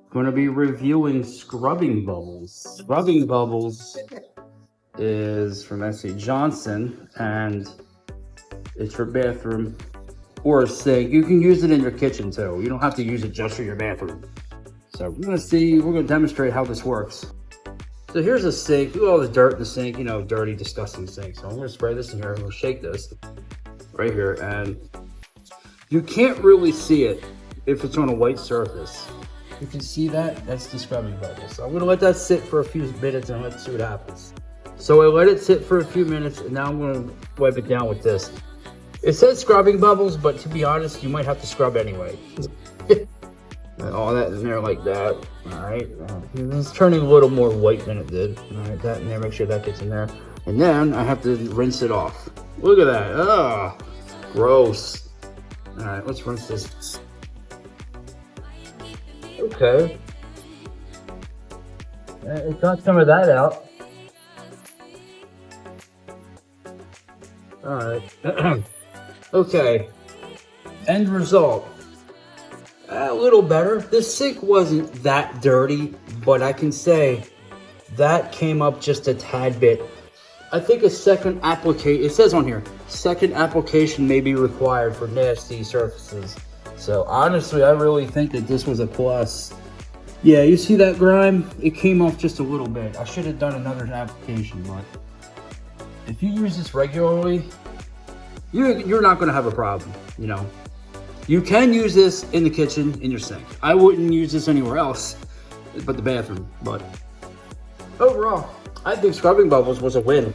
I'm going to be reviewing Scrubbing Bubbles. Scrubbing Bubbles is from S.C. Johnson, and it's for bathroom or a sink. You can use it in your kitchen too. You don't have to use it just for your bathroom. So we're going to demonstrate how this works. So here's a sink. Look at all the dirt in the sink, you know, dirty, disgusting sink. So I'm going to spray this in here. I'm going to shake this right here, and you can't really see it if it's on a white surface. You can see that, that's the scrubbing bubble. So I'm gonna let that sit for a few minutes and let's see what happens. So I let it sit for a few minutes, and now I'm gonna wipe it down with this. It says scrubbing bubbles, but to be honest, you might have to scrub anyway. All that in there like that. All right, it's turning a little more white than it did. All right, that in there, make sure that gets in there. And then I have to rinse it off. Look at that, ugh, gross. All right, let's rinse this. Okay. It got some of that out. Alright. Okay. End result. A little better. This sink wasn't that dirty, but I can say that came up just a tad bit. I think a second application, it says on here, second application may be required for nasty surfaces. So honestly, I really think that this was a plus. Yeah, you see that grime? It came off just a little bit. I should have done another application, but if you use this regularly, you're not gonna have a problem, you know. You can use this in the kitchen, in your sink. I wouldn't use this anywhere else but the bathroom, but overall, I think Scrubbing Bubbles was a win.